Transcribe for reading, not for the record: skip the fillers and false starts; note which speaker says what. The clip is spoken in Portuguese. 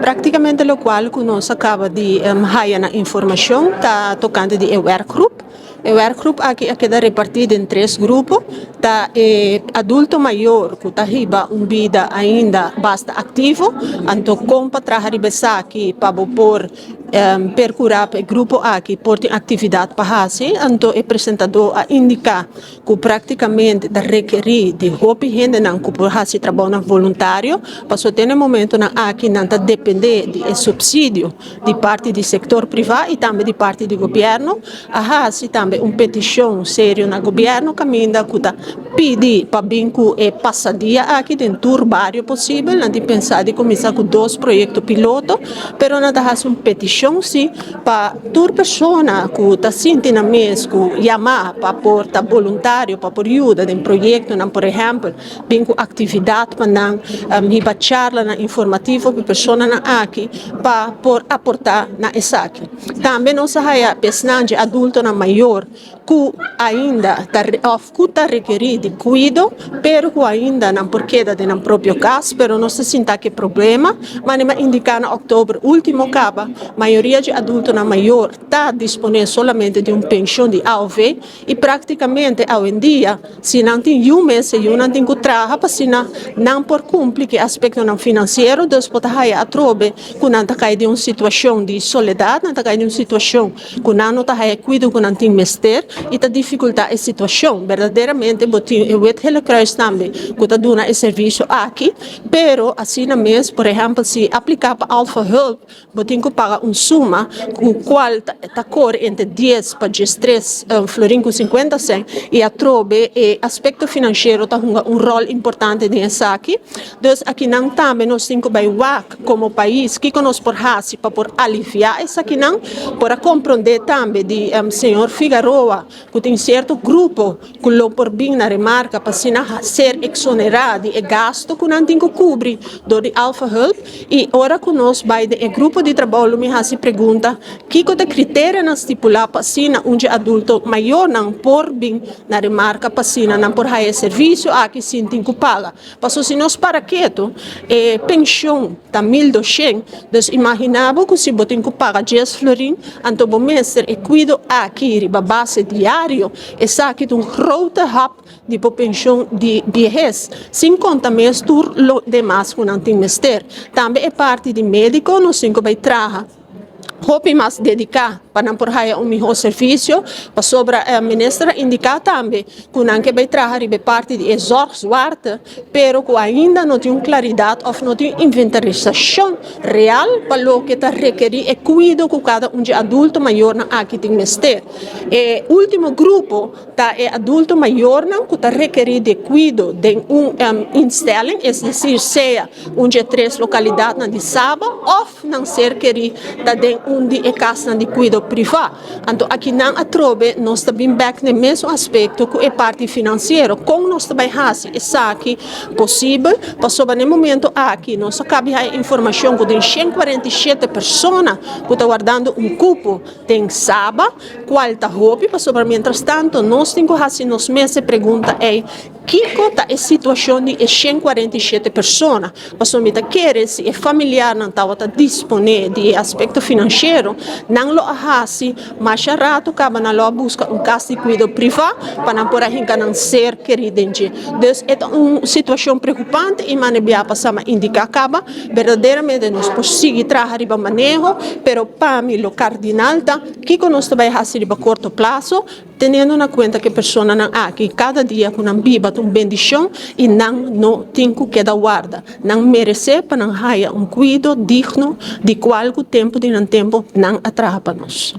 Speaker 1: Praticamente lo qual nós acaba de ganhar a informação tá tocante de workgroup. O workgroup aqui é repartido em três grupos. Tá adulto maior que tá riba vida ainda basta ativo, então compa trabalhar aqui para por percurar o grupo aqui por atividade para fazer, então o apresentador a indicar que praticamente da requerir de hobby gente não que por fazer trabalho voluntário, para ter um momento na aqui não tá depender de subsídio de parte do setor privado e também de parte do governo, a fazer também uma petição séria no governo caminha que tá pedir para vinco e passadia aqui dentro do barrio possível, não de pensar de começar com 2 projetos piloto, pero não tá fazendo uma petição sim para toda pessoa que está sentindo mesmo que chamar para por tá voluntário para por ajuda em projeto, não por exemplo, vinco atividade para não riba charla na informativo para pessoa na aqui para por aportar na essa aqui. Também nós há personagem adulto na maior que ainda está requerir de cuidado, pero que ainda não porque da no próprio caso, pero não se sinta que problema, mas nem indicar na outubro último acaba, maioria de adultos na maior está disponível solamente de pensão de AOV e praticamente hoje em dia, se não tem mês, se não tem que trabalhar, se não por cumprir que aspecto não financeiro, depois a trobe que não está caindo de uma situação de soledade, não está caindo de uma situação que não está cuidado que não tem mestre e está dificultar a situação. Verdadeiramente, eu vejo que Cruz também que está dando esse serviço aqui, pero assim mesmo, por exemplo, se aplicar para Alpha Help, eu tenho que pagar uma suma o qual está cor entre 10 para 13 florim com 50 cents e a trobe e aspecto financeiro está um rol importante nessa aqui. Então, aqui não também nós temos que WAC como país que nós por fazer para por aliviar essa aqui não, para compreender também de senhor Figueroa que tem certo grupo que lo por bem na remarca para ser exonerado e gasto que não tem que cobrir do Alpha Help e ora que nós vai de grupo de trabalho me se pergunta que é critério não estipular para onde adulto maior não por bem na remarca para não por raio serviço aqui sim tem que pagar. Passou se nós para quieto pensão tá 1.200, dus imaginava que se botem que pagar 10 florim, então o mestre e cuido aqui riba base diário essa aqui um grote hap de pensão de vejez, sem conta mesmo tudo demais que não tem mestre. Também é parte de médico, nós temos que trabalhar. Hope mais dedicar para não por aí melhor serviço, para sobre a ministra indicar também que não que vai trabalhar de parte de exorçoarte, pero que ainda não tem claridade ou não tem inventarização real para o que está requerir e cuido que cada de adulto maior na aqui tem mestre. O último grupo tá é adulto maior não que está requerir de cuido de instelling, é decir, seja onde 3 localidades na de Saba ou não ser querer da de de casa de cuidado privado. Então, aqui não a trobe, nós também back no mesmo aspecto que é parte financeira. Como nós também fazemos isso aqui possível, para sobre no momento aqui, nós acabamos a informação que tem 147 pessoas que estão guardando cupo, tem sábado, qual está roupa, para sobre mientras tanto, nós temos que fazer nos meses pergunta é que é a situação de 147 pessoas? Mas me quer se é familiar não está disponível de aspecto financeiro, não lo hace, mas a rato acaba na lo busca caso de cuidado privado para não por aí não ser querido. Então é uma situação preocupante e manebia passar a indicar acaba verdadeiramente nós conseguimos trabalhar de manejo, pero para mim o cardinal tá que nós também fazer a curto prazo, tendo na conta que a pessoa não aqui cada dia com uma biba uma bendição e não tem que dar guarda, não merece para não ter cuidado digno de qualquer tempo de não tempo não atrapa nos.